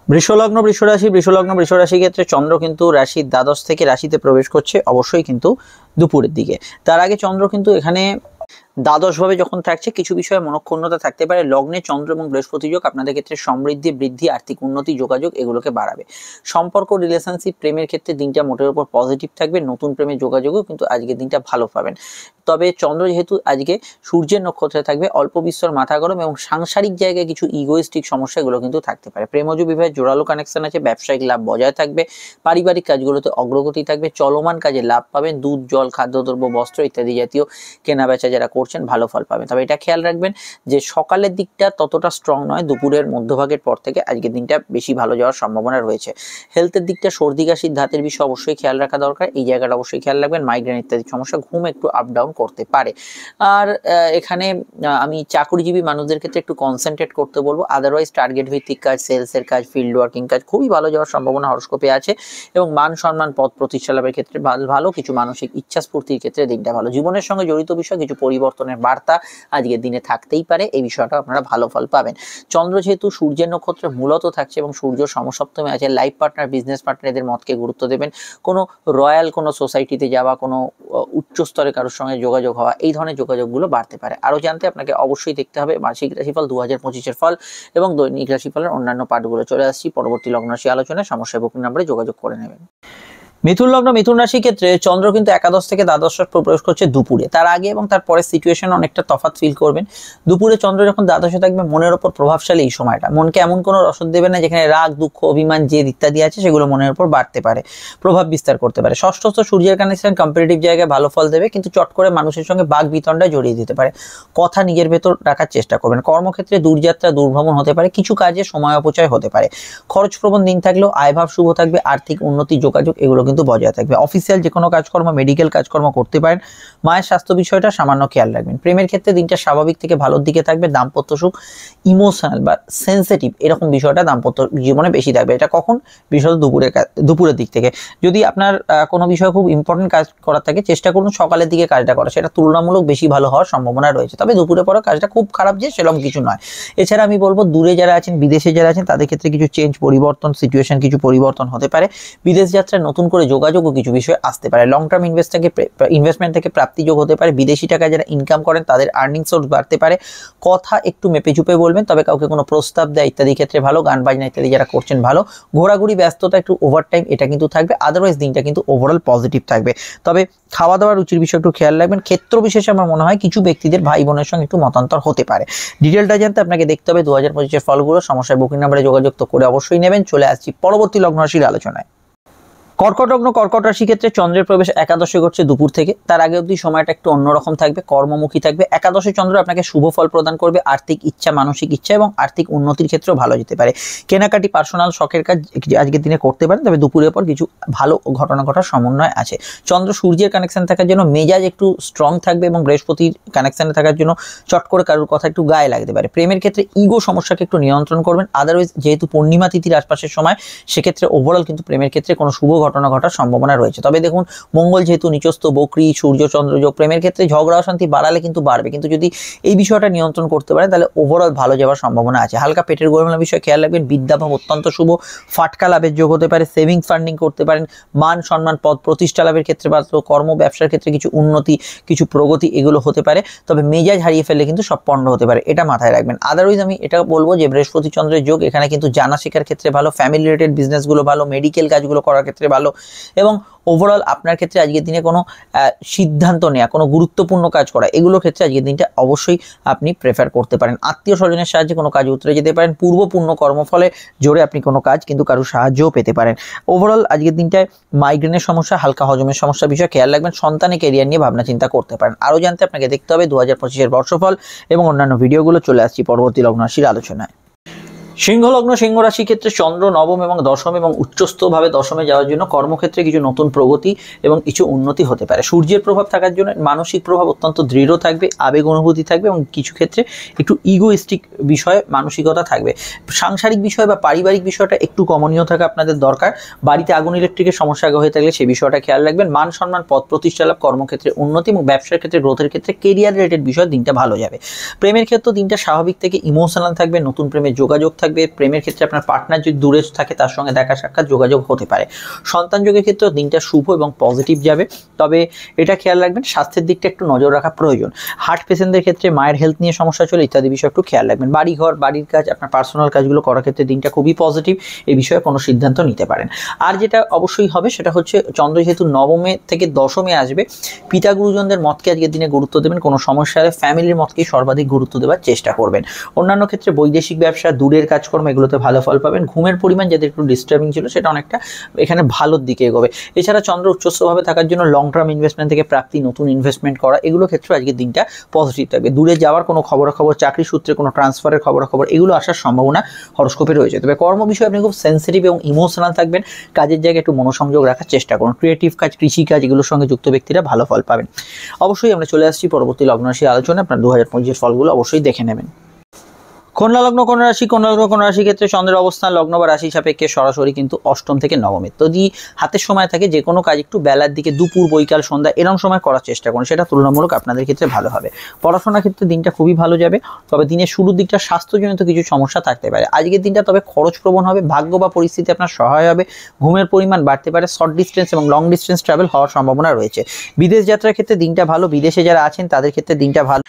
বৃষলগ্ন, বৃষরাশি। বৃষলগ্ন, বৃষরাশি ক্ষেত্রে চন্দ্র কিন্তু রাশির দ্বাদশ থেকে রাশিতে প্রবেশ করছে অবশ্যই কিন্তু দুপুরের দিকে। তার আগে চন্দ্র কিন্তু এখানে দ্বাদশভাবে যখন থাকছে কিছু বিষয়ে মনক্ষুণ্ণতা থাকতে পারে। লগ্নে চন্দ্র এবং বৃহস্পতি যোগ আপনাদের ক্ষেত্রে সমৃদ্ধি, বৃদ্ধি, আর্থিক উন্নতি, যোগাযোগ এগুলোকে বাড়াবে। সম্পর্ক, রিলেশনশিপ, প্রেমের ক্ষেত্রে দিনটা মোটের উপর পজিটিভ থাকবে। নতুন প্রেমের যোগাযোগও কিন্তু আজকের দিনটা ভালো পাবেন। তবে চন্দ্র যেহেতু আজকে সূর্যের নক্ষত্রে থাকবে, অল্প বিস্তর মাথা গরম এবং সাংসারিক জায়গায় কিছু ইগোইস্টিক সমস্যা এগুলো কিন্তু থাকতে পারে। প্রেমজ বিবাহের জোরালো কানেকশন আছে। ব্যবসায়িক লাভ বজায় থাকবে। পারিবারিক কাজগুলোতে অগ্রগতি থাকবে। চলমান কাজে লাভ পাবেন। দুধ, জল, খাদ্যদ্রব্য, বস্ত্র ইত্যাদি জাতীয় কেনা বেচা যারা করছেন ভালো ফল পাবেন। তবে এটা খেয়াল রাখবেন যে সকালের দিকটা ততটা স্ট্রং নয়, দুপুরের মধ্যভাগের পর থেকে আজকের দিনটা বেশি ভালো যাওয়ার সম্ভাবনা রয়েছে। হেলথের দিকটা সর্দি কাশির ধাতের বিষয় অবশ্যই খেয়াল রাখা দরকার, এই জায়গাটা অবশ্যই খেয়াল রাখবেন। মাইগ্রেন ইত্যাদি সমস্যা, ঘুম একটু আপ ডাউন করতে পারে। আর এখানে আমি চাকরিজীবী মানুষদের ক্ষেত্রে একটু কনসেন্ট্রেট করতে বলবো। আদারওয়াইজ টার্গেট ভিত্তিক কাজ, সেলসের কাজ, ফিল্ড ওয়ার্কিং কাজ খুবই ভালো যাওয়ার সম্ভাবনা হরস্কোপে আছে এবং মান সম্মান, পদ প্রতিষ্ঠা লাভের ক্ষেত্রে ভালো। কিছু মানসিক ইচ্ছা স্ফূর্তির ক্ষেত্রে দিনটা ভালো। জীবনের সঙ্গে জড়িত বিষয় কিছু পরিবর্তনের বার্তা আজকের দিনে থাকতেই পারে, এই বিষয়টা আপনারা ভালো ফল পাবেন। চন্দ্র যেহেতু সূর্যের নক্ষত্রে মূলত থাকছে এবং সূর্য সমসপ্তমে আছে, লাইফ পার্টনার, বিজনেস পার্টনার এদের মতকে গুরুত্ব দেবেন। কোনো রয়্যাল কোনো সোসাইটিতে যাওয়া, কোনো উচ্চ স্তরে কারোর সঙ্গে যোগাযোগ হওয়া, এই ধরনের যোগাযোগগুলো বাড়তে পারে। আরও জানতে আপনাকে অবশ্যই দেখতে হবে মাসিক রাশিফল 2025-এর ফল এবং দৈনিক রাশিফলের অন্যান্য পাঠগুলো। চলে আসছি পরবর্তী লগ্ন রাশি আলোচনায়। সমস্যায় বুকিং নাম্বারে যোগাযোগ করে নেবেন। মিথুন লগ্ন, মিথুন রাশির ক্ষেত্রে চন্দ্র কিন্তু একাদশ থেকে দ্বাদশ প্রবেশ করছে দুপুরে। তার আগে এবং তার পরে সিচুয়েশন অনেকটা তফাৎ ফিল করবেন। দুপুরে চন্দ্র যখন দ্বাদশে থাকবে মনের ওপর প্রভাবশালী এই সময়টা। মনকে এমন কোনো রসদ দেবে না যেখানে রাগ, দুঃখ, অভিমান, জেদ ইত্যাদি আছে সেগুলো মনের ওপর বাড়তে পারে, প্রভাব বিস্তার করতে পারে। ষষ্ঠস্থ সূর্যের কানেকশন কম্পিটিটিভ জায়গায় ভালো ফল দেবে, কিন্তু চট করে মানুষের সঙ্গে বাক বিতণ্ডায় জড়িয়ে দিতে পারে। কথা নিজের ভেতর রাখার চেষ্টা করবেন। কর্মক্ষেত্রে দূরযাত্রা, দূরভ্রমণ হতে পারে। কিছু কাজে সময় অপচয় হতে পারে। খরচ প্রবণ দিন থাকলেও আয়ভাব শুভ থাকবে। আর্থিক উন্নতি, যোগাযোগ এগুলো কিন্তু বজায় থাকবে। অফিসিয়াল যে কোনো কাজকর্ম, মেডিকেল কাজকর্ম করতে পারেন। মায়ের স্বাস্থ্য বিষয়টা সামান্য খেয়াল রাখবেন। প্রেমের ক্ষেত্রে দিনটা স্বাভাবিক থেকে ভালোর দিকে থাকবে। দাম্পত্য সুখ, ইমোশনাল বা সেন্সিটিভ এরকম বিষয়টা দাম্পত্য জীবনে বেশি থাকবে। এটা কখন? বিশেষত দুপুরের দিক থেকে। যদি আপনার কোনো বিষয় খুব ইম্পর্টেন্ট কাজ করার থাকে, চেষ্টা করুন সকালের দিকে কাজটা করা, সেটা তুলনামূলক বেশি ভালো হওয়ার সম্ভাবনা রয়েছে। তবে দুপুরে পরে কাজটা খুব খারাপ যে সেরকম কিছু নয়। এছাড়া আমি বলবো দূরে যারা আছেন, বিদেশে যারা আছেন, তাদের ক্ষেত্রে কিছু চেঞ্জ, পরিবর্তন, সিচুয়েশন কিছু পরিবর্তন হতে পারে। বিদেশ যাত্রায় নতুন করে যোগাযোগও কিছু বিষয় আসতে পারে। লং টার্ম ইনভেস্টমেন্ট থেকে প্রাপ্তিযোগ হতে পারে। বিদেশি টাকা যারা ইনকাম করেন তাদের আর্নিং সোর্স বাড়তে পারে। কথা একটু মেপে চুপে বলবেন, তবে কাউকে কোনো প্রস্তাব দেয় ইত্যাদি ক্ষেত্রে ভালো। গান বাজনা ইত্যাদি যারা করছেন ভালো। ঘোরাঘুরি, ব্যস্ততা, একটু ওভারটাইম এটা কিন্তু থাকবে। আদারওয়াইজ দিনটা কিন্তু ওভারঅল পজিটিভ থাকবে। তবে খাওয়া দাওয়ার রুচির বিষয় একটু খেয়াল রাখবেন। ক্ষেত্র বিশেষে আমার মনে হয় কিছু ব্যক্তিদের ভাই বোনের সঙ্গে একটু মতান্তর হতে পারে। ডিটেলটা জানতে আপনাকে দেখতে হবে 2025-এর ফলগুলো। সমস্যায় বুকিং নাম্বারে যোগাযোগ তো করে অবশ্যই নেবেন। চলে আসছি পরবর্তী লগ্ন রাশির আলোচনায়। কর্কট লগ্ন, কর্কট রাশি ক্ষেত্রে চন্দ্রের প্রবেশ একাদশে ঘটছে দুপুর থেকে। তার আগে অবধি সময়টা একটু অন্যরকম থাকবে, কর্মমুখী থাকবে। একাদশে চন্দ্র আপনাকে শুভ ফল প্রদান করবে। আর্থিক ইচ্ছা, মানসিক ইচ্ছা এবং আর্থিক উন্নতির ক্ষেত্রেও ভালো যেতে পারে। কেনাকাটি, পার্সোনাল শখের কাজ আজকের দিনে করতে পারেন। তবে দুপুরের পর কিছু ভালো ঘটনা ঘটার সমন্বয় আছে। চন্দ্র সূর্যের কানেকশন থাকার জন্য মেজাজ একটু স্ট্রং থাকবে এবং বৃহস্পতির কানেকশনে থাকার জন্য চট করে কারোর কথা একটু গায়ে লাগতে পারে। প্রেমের ক্ষেত্রে ইগো সমস্যাকে একটু নিয়ন্ত্রণ করবেন। আদারওয়াইজ যেহেতু পূর্ণিমা তিথির আশপাশের সময়, সেক্ষেত্রে ওভারঅল কিন্তু প্রেমের ক্ষেত্রে কোনো শুভ ঘটনা ঘটার সম্ভাবনা রয়েছে। তবে দেখুন, মঙ্গল যেহেতু নিচস্থ, বকরি, সূর্য চন্দ্র যোগ, প্রেমের ক্ষেত্রে ঝগড়া অশান্তি বাড়ালে কিন্তু বাড়বে, কিন্তু যদি এই বিষয়টা নিয়ন্ত্রণ করতে পারেন তাহলে ওভারঅল ভালো যাওয়ার সম্ভাবনা আছে। হালকা পেটের গোলমেলা বিষয় খেয়াল রাখবেন। বিদ্যাভাব অত্যন্ত শুভ, ফাটকা লাভের যোগ হতে পারে। সেভিংস ফান্ডিং করতে পারেন। মান সম্মান, পদ প্রতিষ্ঠা লাভের ক্ষেত্রে বা কর্ম ব্যবসার ক্ষেত্রে কিছু উন্নতি, কিছু প্রগতি এগুলো হতে পারে। তবে মেজাজ হারিয়ে ফেললে কিন্তু সব পণ্ড হতে পারে, এটা মাথায় রাখবেন। আদারওয়াইজ আমি এটা বলবো যে বৃহস্পতি চন্দ্রের যোগ এখানে কিন্তু জানা শেখার ক্ষেত্রে ভালো, ফ্যামিলি রিলেটেড বিজনেসগুলো ভালো, মেডিকেল কাজগুলো করার ক্ষেত্রে ভালো এবং ওভারঅল আপনার ক্ষেত্রে আজকের দিনে কোনো সিদ্ধান্ত নেওয়া, কোনো গুরুত্বপূর্ণ কাজ করা, এগুলোর ক্ষেত্রে আজকের দিনটা অবশ্যই আপনি প্রেফার করতে পারেন। আত্মীয় স্বজনের সাহায্যে কোনো কাজ উতরে যেতে পারেন। পূর্বপূর্ণ কর্মফলে জোরে আপনি কোনো কাজ কিন্তু কারোর সাহায্যও পেতে পারেন। ওভারঅল আজকের দিনটায় মাইগ্রেনের সমস্যা, হালকা হজমের সমস্যা বিষয়ে খেয়াল রাখবেন। সন্তানের ক্যারিয়ার নিয়ে ভাবনা চিন্তা করতে পারেন। আরও জানতে আপনাকে দেখতে হবে 2025-এর বর্ষফল এবং অন্যান্য ভিডিওগুলো। চলে আসছি পরবর্তী লগ্ন রাশির আলোচনায়। সিংহ লগ্ন, সিংহ রাশি ক্ষেত্রে চন্দ্র নবম এবং দশম এবং উচ্চস্থভাবে দশমে যাওয়ার জন্য কর্মক্ষেত্রে কিছু নতুন প্রগতি এবং কিছু উন্নতি হতে পারে। সূর্যের প্রভাব থাকার জন্য মানসিক প্রভাব অত্যন্ত দৃঢ় থাকবে, আবেগ অনুভূতি থাকবে এবং কিছু ক্ষেত্রে একটু ইগোইস্টিক বিষয়ে মানসিকতা থাকবে। সাংসারিক বিষয় বা পারিবারিক বিষয়টা একটু কমনীয় থাকা আপনাদের দরকার। বাড়িতে আগুন ইলেকট্রিকের সমস্যা হয়ে থাকলে সেই বিষয়টা খেয়াল রাখবেন। মান সম্মান, পদ প্রতিষ্ঠা লাভ, কর্মক্ষেত্রে উন্নতি এবং ব্যবসার ক্ষেত্রে গ্রোথের ক্ষেত্রে কেরিয়ার রিলেটেড বিষয় দিনটা ভালো যাবে। প্রেমের ক্ষেত্রে দিনটা স্বাভাবিক থেকে ইমোশনাল থাকবে। নতুন প্রেমের যোগাযোগ থাকবে। প্রেমের ক্ষেত্রে আপনার পার্টনার যদি দূরে থাকে তার সঙ্গে দেখা সাক্ষাৎ যোগাযোগ হতে পারে। সন্তান যোগের ক্ষেত্রে দিনটা শুভ এবং পজিটিভ যাবে। তবে এটা খেয়াল রাখবেন স্বাস্থ্যের দিকটা একটু নজর রাখা প্রয়োজন। হার্ট পেশেন্টদের ক্ষেত্রে মায়ের হেলথ নিয়ে সমস্যা চলে ইত্যাদি বিষয় একটু খেয়াল রাখবেন। বাড়িঘর, বাড়ির কাজ, আপনার পার্সোনাল কাজগুলো করার ক্ষেত্রে দিনটা খুবই পজিটিভ, এই বিষয়ে কোনো সিদ্ধান্ত নিতে পারেন। আর যেটা অবশ্যই হবে সেটা হচ্ছে চন্দ্র যেহেতু নবমে থেকে দশমে আসবে, পিতা গুরুজনদের মতকে আজকের দিনে গুরুত্ব দেবেন। কোনো সমস্যা হলে ফ্যামিলির মতকেই সর্বাধিক গুরুত্ব দেওয়ার চেষ্টা করবেন। অন্যান্য ক্ষেত্রে বৈদেশিক ব্যবসা, দূরের কাজকর্ম এগুলোতে ভালো ফল পাবেন। ঘুমের পরিমাণ যাদের একটু ডিস্টার্বিং ছিল সেটা অনেকটা এখানে ভালোর দিকে এগোবে। এছাড়া চন্দ্র উচ্চস্থভাবে থাকার জন্য লং টার্ম ইনভেস্টমেন্ট থেকে প্রাপ্তি, নতুন ইনভেস্টমেন্ট করা এগুলো ক্ষেত্রে আজকের দিনটা পজিটিভ থাকবে। দূরে যাওয়ার কোনো খবরাখবর, চাকরি সূত্রে কোনো ট্রান্সফারের খবরাখবর এগুলো আসার সম্ভাবনা হরস্কোপে রয়েছে। তবে কর্ম বিষয়ে আপনি খুব সেন্সিটিভ এবং ইমোশনাল থাকবেন। কাজের জায়গায় একটু মনোসংযোগ রাখার চেষ্টা করুন। ক্রিয়েটিভ কাজ, কৃষিকাজ এগুলোর সঙ্গে যুক্ত ব্যক্তিরা ভালো ফল পাবেন। অবশ্যই আমরা চলে আসছি পরবর্তী লগ্ন রাশি আলোচনা। আপনার 2025 ফলগুলো অবশ্যই দেখে নেবেন। কন্যা লগ্ন, কন্যা রাশি, কন্যা লগ্ন, কন্যা রাশি ক্ষেত্রে চন্দ্রের অবস্থান লগ্ন বা রাশি সাপেক্ষে সরাসরি কিন্তু অষ্টম থেকে নবমে। যদি হাতের সময় থাকে যে কোনো কাজ একটু বেলার দিকে, দুপুর, বৈকাল, সন্ধ্যা এরকম সময় করার চেষ্টা করুন, সেটা তুলনামূলক আপনাদের ক্ষেত্রে ভালো হবে। পড়াশোনার ক্ষেত্রে দিনটা খুবই ভালো যাবে। তবে দিনের শুরুর দিকটা স্বাস্থ্যজনিত কিছু সমস্যা থাকতে পারে। আজকের দিনটা তবে খরচপ্রবণ হবে। ভাগ্য বা পরিস্থিতি আপনার সহায় হবে। ঘুমের পরিমাণ বাড়তে পারে। শর্ট ডিস্টেন্স এবং লং ডিস্টেন্স ট্রাভেল হওয়ার সম্ভাবনা রয়েছে। বিদেশ যাত্রার ক্ষেত্রে দিনটা ভালো। বিদেশে যারা আছেন তাদের ক্ষেত্রে দিনটা ভালো।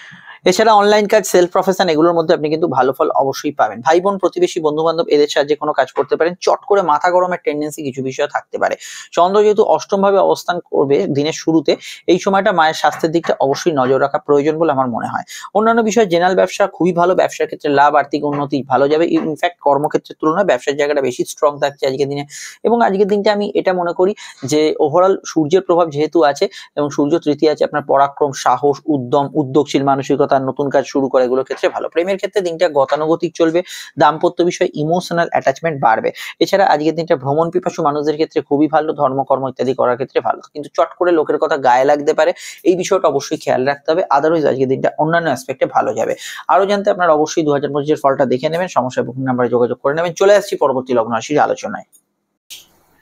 এছাড়া অনলাইন কাজ, সেলফ প্রফেশন এগুলোর মধ্যে আপনি কিন্তু ভালো ফল অবশ্যই পাবেন। ভাই বোন, প্রতিবেশী, বন্ধু বান্ধব এদের সাহায্যে কোনো কাজ করতে পারেন। চট করে মাথা গরমের টেন্ডেন্সি কিছু বিষয় থাকতে পারে। চন্দ্র যেহেতু অষ্টম ভাবে অবস্থান করবে দিনের শুরুতে, এই সময়টা মায়ের স্বাস্থ্যের দিকটা অবশ্যই নজর রাখা প্রয়োজন বলে আমার মনে হয়। অন্যান্য বিষয় জেনারেল ব্যবসা খুবই ভালো। ব্যবসার ক্ষেত্রে লাভ, আর্থিক উন্নতি ভালো যাবে। ইনফ্যাক্ট কর্মক্ষেত্রের তুলনায় ব্যবসার জায়গাটা বেশি স্ট্রং থাকছে আজকের দিনে। এবং আজকের দিনটা আমি এটা মনে করি যে ওভারঅল সূর্যের প্রভাব যেহেতু আছে এবং সূর্য তৃতীয় আছে, আপনার পরাক্রম, সাহস, উদ্যম, উদ্যোগশীল মানসিকতা সফলতা, নতুন কাজ শুরু করা এগুলোর ক্ষেত্রে ভালো। প্রেমের ক্ষেত্রে দিনটা গতানুগতিক চলবে, দাম্পত্য বিষয়ে ইমোশনাল অ্যাটাচমেন্ট বাড়বে। এছাড়া আজকের দিনটা ভ্রমণ পিপাসু মানুষদের ক্ষেত্রে খুবই ভালো, ধর্মকর্ম ইত্যাদি করার ক্ষেত্রে ভালো, কিন্তু চট করে লোকের কথা গায়ে লাগতে পারে, এই বিষয়টা অবশ্যই খেয়াল রাখতে হবে। আদারওয়াইজ আজকের দিনটা অন্যান্য অ্যাসপেক্টে ভালো যাবে। আরো জানতে আপনারা অবশ্যই 2025-এর ফলটা দেখে নেবেন, সমস্যায় বুকিং নাম্বারে যোগাযোগ করে নেবেন। চলে আসছি পরবর্তী লগ্ন রাশির আলোচনায়।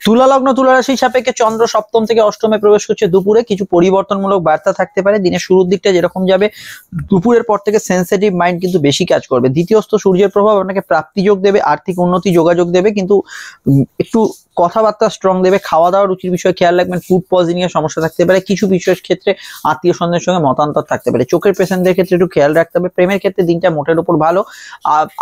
তুলা লগ্ন, তুলা রাশির সাপেক্ষে চন্দ্র সপ্তম থেকে অষ্টমে প্রবেশ করছে দুপুরে। কিছু পরিবর্তনমূলক বার্তা থাকতে পারে, দিনের শুরুর দিকটা যেরকম যাবে, দুপুরের পর থেকে সেন্সিটিভ মাইন্ড কিন্তু বেশি কাজ করবে। দ্বিতীয়স্থ সূর্যের প্রভাব আপনাকে প্রাপ্তি যোগ দেবে, আর্থিক উন্নতি যোগাযোগ দেবে, কিন্তু একটু কথাবার্তা স্ট্রং দেবে। খাওয়া দাওয়া রুচির বিষয়ে খেয়াল রাখবেন, ফুড পয়জনিং এর সমস্যা থাকতে পারে, কিছু বিষয়ের ক্ষেত্রে আত্মীয় স্বজনের সঙ্গে মতান্তর থাকতে পারে। চোখের পেশেন্টদের ক্ষেত্রে একটু খেয়াল রাখতে হবে। প্রেমের ক্ষেত্রে দিনটা মোটের উপর ভালো,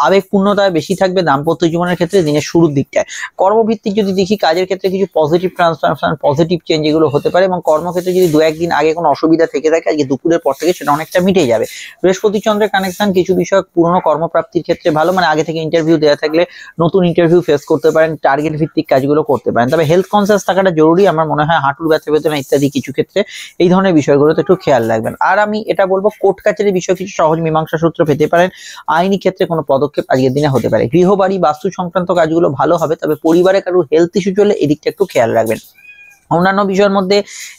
আবেগপূর্ণতা বেশি থাকবে দাম্পত্য জীবনের ক্ষেত্রে দিনের শুরুর দিকটায়। কর্মভিত্তিক যদি দেখি, কাজের ক্ষেত্রে কিছু পজিটিভ ট্রান্সফরমেশন, পজিটিভ চেঞ্জ এগুলো হতে পারে, এবং কর্মক্ষেত্রে যদি 2-1 দিন আগে কোনো অসুবিধা থেকে থাকে, আজকে দুপুরের পর থেকে সেটা অনেকটা মিটে যাবে। বৃহস্পতি চন্দ্রের কানেকশন কিছু বিষয় পুরনো কর্মপ্রাপ্তির ক্ষেত্রে ভালো, মানে আগে থেকে ইন্টারভিউ দেওয়া থাকলে নতুন ইন্টারভিউ ফেস করতে পারেন, টার্গেট ভিত্তিক কাজগুলো করতে পারেন। তবে হেলথ কনসিয়াস থাকাটা জরুরি, আমার মনে হয় হাঁটুর ব্যথা বেদনা ইত্যাদি কিছু ক্ষেত্রে এই ধরনের বিষয়গুলোতে একটু খেয়াল রাখবেন। আর আমি এটা বলবো, কোর্ট কাছারির বিষয় কিছু সহজ মীমাংসা সূত্র পেতে পারেন, আইনি ক্ষেত্রে কোনো পদক্ষেপ আজকের দিনে হতে পারে। গৃহবাড়ি বাস্তু সংক্রান্ত কাজগুলো ভালো হবে, তবে পরিবারে কারো হেলথ ইস্যু চললে এদিকটা একটু খেয়াল রাখবেন। অন্যান্য বিষয়ের মধ্যে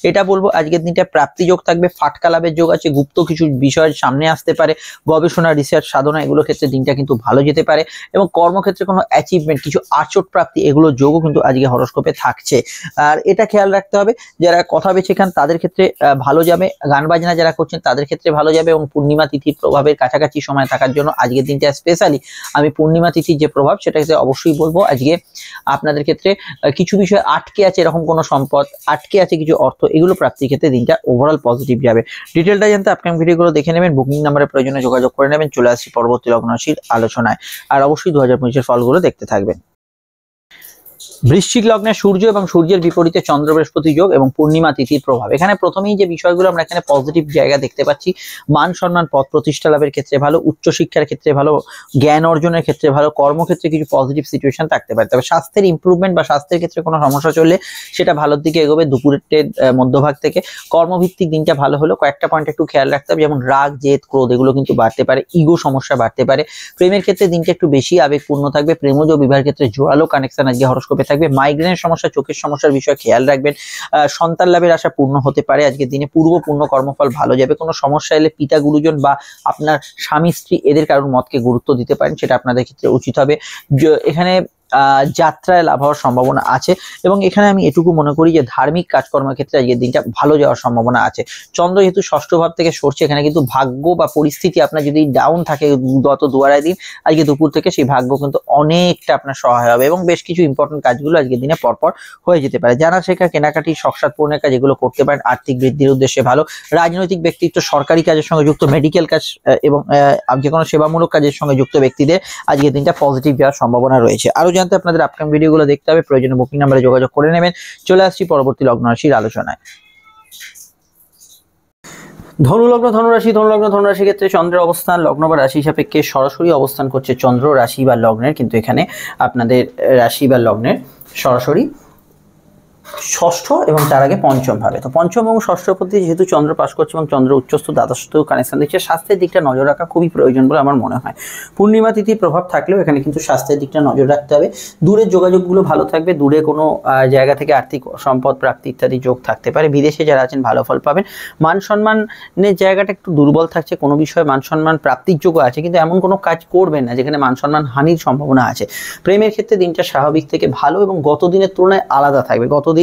এটা বলবো, আজকের দিনটা প্রাপ্তি যোগ থাকবে, ফাটকা লাভের যোগ আছে, গুপ্ত কিছু বিষয়ের সামনে আসতে পারে, গবেষণা, রিসার্চ, সাধনা এগুলো ক্ষেত্রে দিনটা কিন্তু ভালো যেতে পারে, এবং কর্মক্ষেত্রে কোনো অ্যাচিভমেন্ট, কিছু আচট প্রাপ্তি এগুলোর যোগও কিন্তু আজকে হরোস্কোপে থাকছে। আর এটা খেয়াল রাখতে হবে, যারা কথা বেছে খান তাদের ক্ষেত্রে ভালো যাবে, গান বাজনা যারা করছেন তাদের ক্ষেত্রে ভালো যাবে, এবং পূর্ণিমা তিথির প্রভাবের কাছাকাছি সময় থাকার জন্য আজকের দিনটা স্পেশালি আমি পূর্ণিমা তিথির যে প্রভাব সেটা ক্ষেত্রে অবশ্যই বলবো, আজকে আপনাদের ক্ষেত্রে কিছু বিষয় আটকে আছে, এরকম কোনো সম্পদ আটকে আছে, কিছু অর্থ, এগুলো প্রাপ্তির ক্ষেত্রে দিনটা ওভারঅল পজিটিভ যাবে। ডিটেলটা জানতে আপকামিং ভিডিওগুলো দেখে নেবেন, বুকিং নাম্বারের প্রয়োজনে যোগাযোগ করে নেবেন। চলে আসছি পরবর্তী লগ্ন রাশির আলোচনায়, আর অবশ্যই 2025-এর ফলগুলো দেখতে থাকবেন। বৃশ্চিক লগ্নে সূর্য এবং সূর্যের বিপরীতে চন্দ্র বৃহস্পতি যোগ এবং পূর্ণিমা তিথির প্রভাব। এখানে প্রথমেই যে বিষয়গুলো আমরা এখানে পজিটিভ জায়গা দেখতে পাচ্ছি, মান সম্মান, পদ প্রতিষ্ঠা লাভের ক্ষেত্রে ভালো, উচ্চশিক্ষার ক্ষেত্রে ভালো, জ্ঞান অর্জনের ক্ষেত্রে ভালো, কর্মক্ষেত্রে কিছু পজিটিভ সিচুয়েশন থাকতে পারে। তবে স্বাস্থ্যের ইমপ্রুভমেন্ট বা স্বাস্থ্যের ক্ষেত্রে কোনো সমস্যা চললে সেটা ভালোর দিকে এগোবে দুপুরের মধ্যভাগ থেকে। কর্মভিত্তিক দিনটা ভালো হলো, কয়েকটা পয়েন্ট একটু খেয়াল রাখতে হবে, যেমন রাগ, জেদ, ক্রোধ এগুলো কিন্তু বাড়তে পারে, ইগো সমস্যা বাড়তে পারে। প্রেমের ক্ষেত্রে দিনটা একটু বেশি আবেগপূর্ণ থাকবে, প্রেমজ বিবাহের ক্ষেত্রে জোরালো কানেকশন আজকে হরোস্কোপে থাকবে। মাইগ্রেনের সমস্যা, চোখের সমস্যার বিষয়ে খেয়াল রাখবেন। সন্তান লাভের আশা পূর্ণ হতে পারে আজকের দিনে, পূর্ণ কর্মফল ভালো যাবে। কোনো সমস্যা এলে পিতা, গুরুজন বা আপনার স্বামী, স্ত্রী এদের কারোর মতকে গুরুত্ব দিতে পারেন, সেটা আপনাদের ক্ষেত্রে উচিত হবে। এখানে যাত্রায় লাভ হওয়ার সম্ভাবনা আছে, এবং এখানে আমি এটুকু মনে করি যে ধার্মিক কাজকর্মের ক্ষেত্রে আজকের দিনটা ভালো যাওয়ার সম্ভাবনা আছে। চন্দ্র যেহেতু ষষ্ঠ ভাব থেকে সরছে, এখানে কিন্তু ভাগ্য বা পরিস্থিতি আপনার যদি ডাউন থাকে গত 2-2.5 দিন, আজকে দুপুর থেকে সেই ভাগ্য কিন্তু অনেকটা আপনার সহায় হবে, এবং বেশ কিছু ইম্পর্টেন্ট কাজগুলো আজকের দিনে পরপর হয়ে যেতে পারে। জানা শেখা, কেনাকাটি, শখসাদ পূরণের কাজ এগুলো করতে পারেন, আর্থিক বৃদ্ধির উদ্দেশ্যে ভালো। রাজনৈতিক ব্যক্তিত্ব, সরকারি কাজের সঙ্গে যুক্ত, মেডিকেল কাজ এবং যে কোনো সেবামূলক কাজের সঙ্গে যুক্ত ব্যক্তিদের আজকের দিনটা পজিটিভ যাওয়ার সম্ভাবনা রয়েছে। আরো জানতে আপনাদের আপকামিং ভিডিওগুলো দেখতে হবে, প্রয়োজনে বুকিং নাম্বারে যোগাযোগ করে নেবেন। চলে আসছি পরবর্তী লগ্ন রাশির আলোচনায়। ধনুলগ্ন, ধনুরাশির ক্ষেত্রে চন্দ্রের অবস্থান লগ্ন বা রাশি সাপেক্ষে সরাসরি অবস্থান করছে চন্দ্র রাশি বা লগ্নের, কিন্তু এখানে আপনাদের রাশি বা লগ্নের সরাসরি ষষ্ঠ এবং তার আগে পঞ্চম ভাবে। তো পঞ্চম এবং ষষ্ঠ প্রতি যেহেতু চন্দ্র পাস করছে এবং চন্দ্র উচ্চস্থ দ্বাদশস্থ কানেকশন দিচ্ছে, স্বাস্থ্যের দিকটা নজর রাখা খুবই প্রয়োজন বলে আমার মনে হয়। পূর্ণিমা তিথির প্রভাব থাকলেও এখানে কিন্তু স্বাস্থ্যের দিকটা নজর রাখতে হবে। দূরের যোগাযোগগুলো ভালো থাকবে, দূরে কোনো জায়গা থেকে আর্থিক সম্পদ প্রাপ্তি ইত্যাদি যোগ থাকতে পারে। বিদেশে যারা আছেন ভালো ফল পাবেন। মান সম্মানের জায়গাটা একটু দুর্বল থাকছে, কোনো বিষয়ে মান সম্মান প্রাপ্তির যোগ্য আছে, কিন্তু এমন কোনো কাজ করবেন না যেখানে মান সম্মান হানির সম্ভাবনা আছে। প্রেমের ক্ষেত্রে দিনটা স্বাভাবিক থেকে ভালো এবং গত দিনের তুলনায় আলাদা থাকবে। গতদিন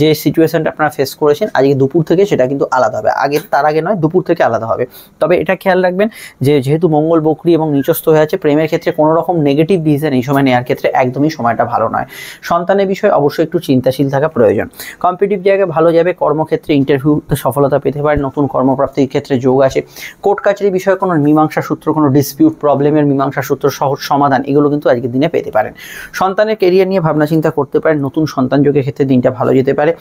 যে সিচুয়েশনটা আপনারা ফেস করেছেন আজকে দুপুর থেকে সেটা কিন্তু আলাদা হবে, তার আগে নয়, দুপুর থেকে আলাদা হবে। তবে এটা খেয়াল রাখবেন যে যেহেতু মঙ্গল বকরি এবং নিচস্থ হয়ে আছে, প্রেমের ক্ষেত্রে কোনো রকম নেগেটিভ ডিসিশন এই সময় নেওয়ার ক্ষেত্রে একদমই সময়টা ভালো নয়। সন্তানের বিষয়ে অবশ্যই একটু চিন্তাশীল থাকা প্রয়োজন। কম্পিটিটিভ জায়গায় ভালো যাবে, কর্মক্ষেত্রে ইন্টারভিউতে সফলতা পেতে পারেন, নতুন কর্মপ্রাপ্তির ক্ষেত্রে যোগ আছে। কোর্ট কাছারি বিষয়ে কোনো মীমাংসা সূত্র, কোনো ডিসপিউট প্রবলেমের মীমাংসা সূত্র, সহজ সমাধান এগুলো কিন্তু আজকের দিনে পেতে পারেন। সন্তানের কেরিয়ার নিয়ে ভাবনা চিন্তা করতে পারেন, নতুন সন্তান যোগের ক্ষেত্রে দিনটা ভালো যেতে পারে।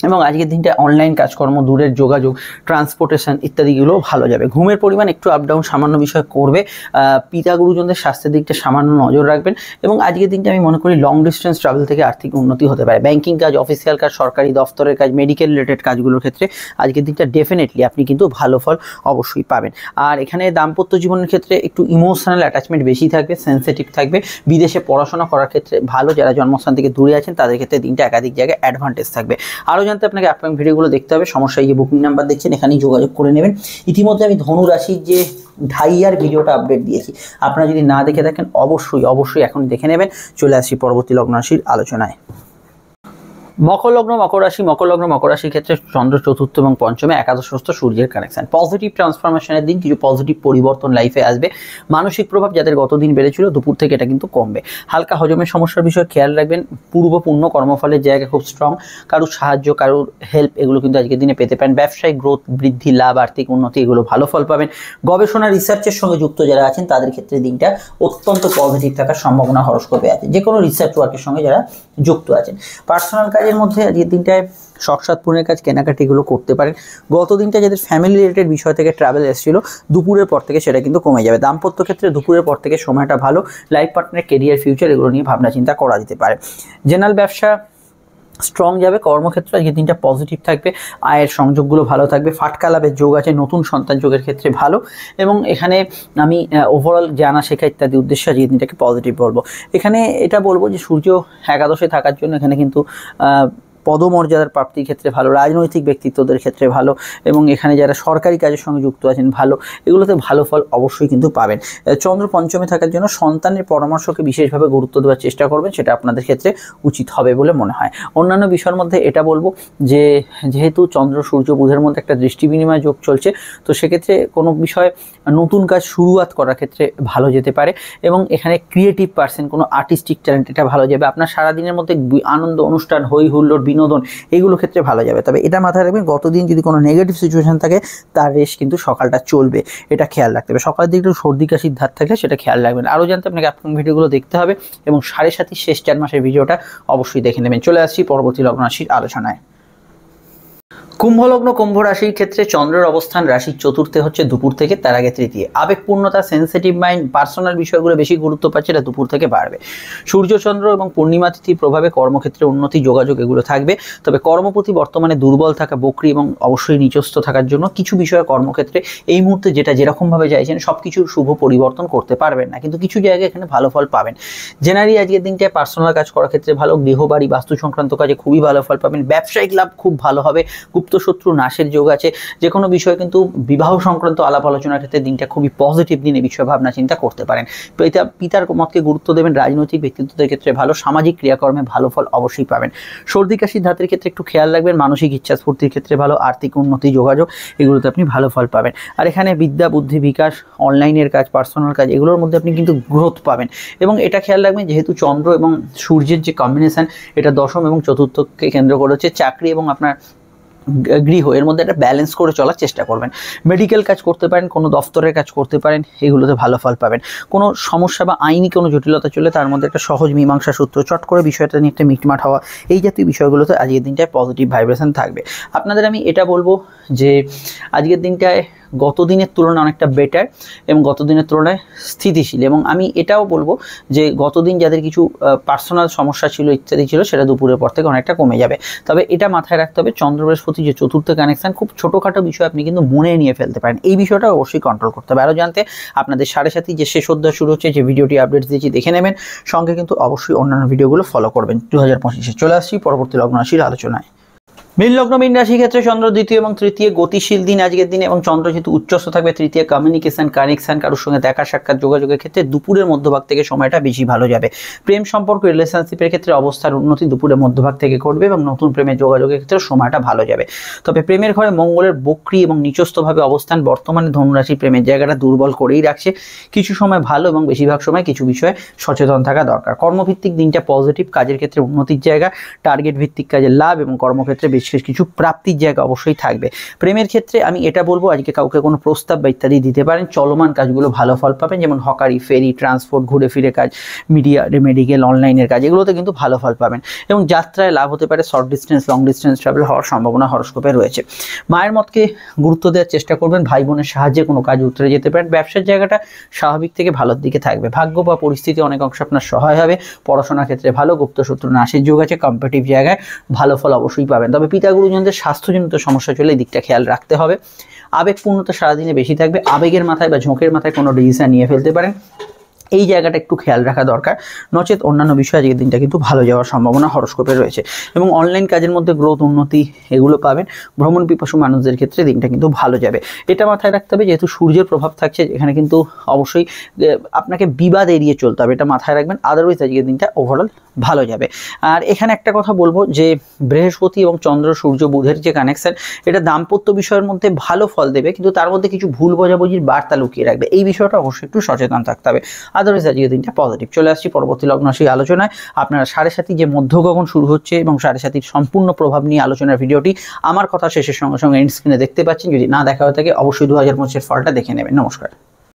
এবং আজকের দিনটা অনলাইন কাজকর্ম, দূরের যোগাযোগ, ট্রান্সপোর্টেশন ইত্যাদিগুলো ভালো যাবে। ঘুমের পরিমাণ একটু আপ ডাউন সামান্য বিষয় করবে। পিতা গুরুজনদের স্বাস্থ্যের দিকটা সামান্য নজর রাখবেন এবং আজকের দিনটা আমি মনে করি লং ডিস্টেন্স ট্রাভেল থেকে আর্থিক উন্নতি হতে পারে। ব্যাংকিং কাজ, অফিসিয়াল কাজ, সরকারি দফতরের কাজ, মেডিকেল রিলেটেড কাজগুলোর ক্ষেত্রে আজকের দিনটা ডেফিনেটলি আপনি কিন্তু ভালো ফল অবশ্যই পাবেন। আর এখানে দাম্পত্য জীবনের ক্ষেত্রে একটু ইমোশনাল অ্যাটাচমেন্ট বেশি থাকবে, সেন্সিটিভ থাকবে। বিদেশে পড়াশোনা করার ক্ষেত্রে ভালো, যারা জন্মস্থান থেকে দূরে আছেন তাদের ক্ষেত্রে দিনটা একাধিক জায়গায় অ্যাডভান্টেজ থাকবে। আরও জানতে আপনাকে আপকামিং ভিডিওগুলো দেখতে হবে। সমস্যা, এই যে বুকিং নাম্বার দেখছেন এখানেই যোগাযোগ করে নেবেন। ইতিমধ্যে আমি ধনু রাশির যে ঢাইয়ার ভিডিওটা আপডেট দিয়েছি, আপনারা যদি না দেখে থাকেন অবশ্যই এখন দেখে নেবেন। চলে আসছি পরবর্তী লগ্ন রাশির আলোচনায়। মকর লগ্ন, মকর রাশির ক্ষেত্রে চন্দ্র চতুর্থ এবং পঞ্চমে, একাদশস্থ সূর্যের কানেকশন। পজিটিভ ট্রান্সফরমেশনের দিন, কিছু পজিটিভ পরিবর্তন লাইফে আসবে। মানসিক প্রভাব যাদের গতদিন বেড়েছিল দুপুর থেকে এটা কিন্তু কমবে। হালকা হজমের সমস্যার বিষয়ে খেয়াল রাখবেন। পূর্বপূর্ণ কর্মফলের জায়গা খুব স্ট্রং। কারোর সাহায্য, কারোর হেল্প এগুলো কিন্তু আজকের দিনে পেতে পারেন। ব্যবসায়িক গ্রোথ, বৃদ্ধি, লাভ, আর্থিক উন্নতি এগুলো ভালো ফল পাবেন। গবেষণা, রিসার্চের সঙ্গে যুক্ত যারা আছেন তাদের ক্ষেত্রে দিনটা অত্যন্ত পজিটিভ থাকার সম্ভাবনা হরস্কোপে আছে, যে কোনো রিসার্চ ওয়ার্কের সঙ্গে যারা যুক্ত আছেন। পার্সোনাল কাজের মধ্যে আজকের দিনটায় শখ সাধ পূরণের কাজ, কেনাকাটি এগুলো করতে পারেন। গত দিনটা যাদের ফ্যামিলি রিলেটেড বিষয় থেকে ট্রাভেল এসেছিল দুপুরের পর থেকে সেটা কিন্তু কমে যাবে। দাম্পত্য ক্ষেত্রে দুপুরের পর থেকে সময়টা ভালো। লাইফ পার্টনার, কেরিয়ার, ফিউচার এগুলো নিয়ে ভাবনা চিন্তা করা যেতে পারে। জেনারেল ব্যবসা স্ট্রং যাবে। কর্মক্ষেত্রে আজকের দিনটা পজিটিভ থাকবে। আয়ের সংযোগগুলো ভালো থাকবে। ফাটকা লাভের যোগ আছে। নতুন সন্তান যোগের ক্ষেত্রে ভালো। এবং এখানে আমি ওভারঅল জানা শেখা ইত্যাদি উদ্দেশ্যে আজকের দিনটাকে পজিটিভ বলবো। এখানে এটা বলবো যে সূর্য একাদশে থাকার জন্য এখানে কিন্তু পদমর্যাদার প্রাপ্তির ক্ষেত্রে ভালো, রাজনৈতিক ব্যক্তিত্বদের ক্ষেত্রে ভালো, এবং এখানে যারা সরকারি কাজের সঙ্গে যুক্ত আছেন ভালো, এগুলোতে ভালো ফল অবশ্যই কিন্তু পাবেন। চন্দ্র পঞ্চমে থাকার জন্য সন্তানের পরামর্শকে বিশেষভাবে গুরুত্ব দেওয়ার চেষ্টা করবেন, সেটা আপনাদের ক্ষেত্রে উচিত হবে বলে মনে হয়। অন্যান্য বিষয়ের মধ্যে এটা বলবো যে যেহেতু চন্দ্র সূর্য বুধের মধ্যে একটা দৃষ্টি বিনিময় যোগ চলছে, তো সেক্ষেত্রে কোনো বিষয়ে নতুন কাজ শুরুয়াত করার ক্ষেত্রে ভালো যেতে পারে। এবং এখানে ক্রিয়েটিভ পার্সন, কোনো আর্টিস্টিক ট্যালেন্ট, এটা ভালো যাবে। আপনার সারাদিনের মধ্যে আনন্দ, অনুষ্ঠান, হই হুল্লোড়, বিনোদন এগুলো ক্ষেত্রে ভালো যাবে। তবে এটা মাথায় রাখবেন, গতদিন যদি কোনো নেগেটিভ সিচুয়েশন থাকে তার রেশ কিন্তু সকালটা চলবে, এটা খেয়াল রাখতে হবে। সকালের দিকে একটু সর্দি কাশির ধার থাকলে সেটা খেয়াল রাখবেন। আরও জানতে আপনাকে আপকামিং ভিডিওগুলো দেখতে হবে এবং 7.5 শেষ 4 মাসের ভিডিওটা অবশ্যই দেখে নেবেন। চলে আসছি পরবর্তী লগ্ন রাশির আলোচনায়। কুম্ভ লগ্ন, কুম্ভ রাশির ক্ষেত্রে চন্দ্রের অবস্থান রাশির চতুর্থে হচ্ছে দুপুর থেকে, তার আগে তৃতীয়। আবেগপূর্ণতা, সেন্সিটিভ মাইন্ড, পার্সোনাল বিষয়গুলো বেশি গুরুত্ব পাচ্ছে, এটা দুপুর থেকে বাড়বে। সূর্যচন্দ্র এবং পূর্ণিমা তিথির প্রভাবে কর্মক্ষেত্রে উন্নতি, যোগাযোগ এগুলো থাকবে। তবে কর্মপতি বর্তমানে দুর্বল থাকা, বকরি এবং অবশ্যই নিচস্থ থাকার জন্য কিছু বিষয়ে কর্মক্ষেত্রে এই মুহূর্তে যেটা যেরকমভাবে চাইছেন সব কিছুর শুভ পরিবর্তন করতে পারবেন না, কিন্তু কিছু জায়গায় এখানে ভালো ফল পাবেন। জেনারেলি আজকের দিনটায় পার্সোনাল কাজ করার ক্ষেত্রে ভালো। গৃহবাড়ি, বাস্তু সংক্রান্ত কাজে খুবই ভালো ফল পাবেন। ব্যবসায়িক লাভ খুব ভালো হবে। শত্রু নাশের যোগ আছে। যে কোনো বিষয়ে কিন্তু বিবাহ সংক্রান্ত আলাপ আলোচনার ক্ষেত্রে দিনটা খুবই পজিটিভ দিন, এই বিষয়ে ভাবনা চিন্তা করতে পারেন। পিতার মতকে গুরুত্ব দেবেন। রাজনৈতিক ব্যক্তিত্বদের ক্ষেত্রে ভালো। সামাজিক ক্রিয়াকর্মে ভালো ফল অবশ্যই পাবেন। সর্দি কাশির ধাতের ক্ষেত্রে একটু খেয়াল রাখবেন। মানসিক ইচ্ছা স্ফূর্তির ক্ষেত্রে ভালো। আর্থিক উন্নতি, যোগাযোগ এগুলোতে আপনি ভালো ফল পাবেন। আর এখানে বিদ্যা, বুদ্ধি, বিকাশ, অনলাইনের কাজ, পার্সোনাল কাজ এগুলোর মধ্যে আপনি কিন্তু গ্রোথ পাবেন। এবং এটা খেয়াল রাখবেন, যেহেতু চন্দ্র এবং সূর্যের যে কম্বিনেশন, এটা দশম এবং চতুর্থকে কেন্দ্র করে হচ্ছে। চাকরি এবং আপনার গৃহ এর মধ্যে একটা ব্যালেন্স করে চলার চেষ্টা করবেন। মেডিকেল কাজ করতে পারেন, কোনো দফতরের কাজ করতে পারেন, এগুলোতে ভালো ফল পাবেন। কোনো সমস্যা বা আইনি কোনো জটিলতা চলে তার মধ্যে একটা সহজ মীমাংসা সূত্র, চট করে বিষয়টা নিয়ে একটা মিটমাট হওয়া, এই জাতীয় বিষয়গুলোতে আজকের দিনটায় পজিটিভ ভাইব্রেশন থাকবে। আপনাদের আমি এটা বলবো যে আজকের দিনটায় গত দিনের তুলনায় অনেকটা বেটার এবং গত দিনের তুলনায় স্থিতিশীল। এবং আমি এটাও বলবো যে গতদিন যাদের কিছু পার্সোনাল সমস্যা ছিল ইত্যাদি ছিল, সেটা দুপুরের পর থেকে অনেকটা কমে যাবে। তবে এটা মাথায় রাখতে হবে, চন্দ্র বৃহস্পতি যে চতুর্থ কানেকশন, খুব ছোটোখাটো বিষয় আপনি কিন্তু মনে নিয়ে ফেলতে পারেন, এই বিষয়টা অবশ্যই কন্ট্রোল করতে হবে। আরও জানতে আপনাদের 7:30 যে শেষ অধ্যায় শুরু হচ্ছে, যে ভিডিওটি আপডেট দিয়েছি দেখে নেবেন। সঙ্গে কিন্তু অবশ্যই অন্যান্য ভিডিওগুলো ফলো করবেন। 2025 চলে আসছি পরবর্তী লগ্ন রাশির আলোচনায়। মীন লগ্ন, মীন রাশির ক্ষেত্রে চন্দ্র দ্বিতীয় এবং তৃতীয়, গতিশীল দিন আজকের দিনে। এবং চন্দ্র যেহেতু উচ্চস্থ থাকবে তৃতীয়, কমিউনিকেশন, কানেকশন, কারোর সঙ্গে দেখা সাক্ষাৎ, যোগাযোগের ক্ষেত্রে দুপুরের মধ্যভাগ থেকে সময়টা বেশি ভালো যাবে। প্রেম সম্পর্ক, রিলেশনশিপের ক্ষেত্রে অবস্থার উন্নতি দুপুরের মধ্যভাগ থেকে করবে এবং নতুন প্রেমের যোগাযোগের ক্ষেত্রে সময়টা ভালো যাবে। তবে প্রেমের ঘরে মঙ্গলের বক্রি এবং নিচস্থভাবে অবস্থান বর্তমানে ধনুরাশির প্রেমের জায়গাটা দুর্বল করেই রাখছে। কিছু সময় ভালো এবং বেশিরভাগ সময় কিছু বিষয়ে সচেতন থাকা দরকার। কর্মভিত্তিক দিনটা পজিটিভ, কাজের ক্ষেত্রে উন্নতির জায়গা, টার্গেট ভিত্তিক কাজে লাভ এবং কর্মক্ষেত্রে বেশি বিশেষ কিছু প্রাপ্তির জায়গা অবশ্যই থাকবে। প্রেমের ক্ষেত্রে আমি এটা বলবো আজকে কাউকে কোনো প্রস্তাব বা ইত্যাদি দিতে পারেন, চলমান কাজগুলো ভালো ফল পাবেন, যেমন হকারি, ফেরি, ট্রান্সপোর্ট, ঘুরে ফিরে কাজ, মিডিয়া, মেডিকেল, অনলাইনের কাজ, এগুলোতে কিন্তু ভালো ফল পাবেন এবং যাত্রায় লাভ হতে পারে। Short distance, long distance travel হওয়ার সম্ভাবনা হরস্কোপে রয়েছে। মায়ের মতকে গুরুত্ব দেওয়ার চেষ্টা করবেন, ভাই বোনের সাহায্যে কোনো কাজ উতরে যেতে পারেন। ব্যবসার জায়গাটা স্বাভাবিক থেকে ভালোর দিকে থাকবে, ভাগ্য বা পরিস্থিতি অনেক অংশ আপনার সহায় হবে। পড়াশোনার ক্ষেত্রে ভালো, গুপ্ত শত্রু নাশের যোগ আছে, কম্পিটিটিভ জায়গায় ভালো ফল অবশ্যই পাবেন। তবে পিতা গুরুজনদের স্বাস্থ্যজনিত সমস্যা চলে, এই দিকটা খেয়াল রাখতে হবে। আবেগপূর্ণতা সারাদিনে বেশি থাকবে, আবেগের মাথায় বা ঝোঁকের মাথায় কোনো ডিসিশন নিয়ে ফেলতে পারেন, এই জায়গাটা একটু খেয়াল রাখা দরকার। নচেত অন্যান্য বিষয়ে আজকের দিনটা কিন্তু ভালো যাওয়ার সম্ভাবনা হরস্কোপে রয়েছে এবং অনলাইন কাজের মধ্যে গ্রোথ, উন্নতি এগুলো পাবেন। ভ্রমণ পিপাসু মানুষদের ক্ষেত্রে দিনটা কিন্তু ভালো যাবে। এটা মাথায় রাখতে হবে, যেহেতু সূর্যের প্রভাব থাকছে এখানে, কিন্তু অবশ্যই আপনাকে বিবাদ এড়িয়ে চলতে হবে, এটা মাথায় রাখবেন। আদারওয়াইজ আজকের দিনটা ওভারঅল ভালো যাবে। আর এখানে একটা কথা বলবো যে বৃহস্পতি এবং চন্দ্র, সূর্য, বুধের যে কানেকশন, এটা দাম্পত্য বিষয়ের মধ্যে ভালো ফল দেবে, কিন্তু তার মধ্যে কিছু ভুল বোঝাবুঝির বার্তা লুকিয়ে রাখবে। এই বিষয়টা অবশ্যই একটু সচেতন থাকতে হবে। আদারওয়াইজ আজকের দিনটা পজিটিভ। চলে আসছি পরবর্তী লগ্ন রাশি আলোচনায়। আপনারা 7:30 যে মধ্যগগন শুরু হচ্ছে এবং 7:30 সম্পূর্ণ প্রভাব নিয়ে আলোচনার ভিডিওটি আমার কথা শেষের সঙ্গে সঙ্গে এন্ড স্ক্রিনে দেখতে পাচ্ছেন। যদি না দেখা হয়ে থাকে অবশ্যই 2025 ফলটা দেখে নেবেন। নমস্কার।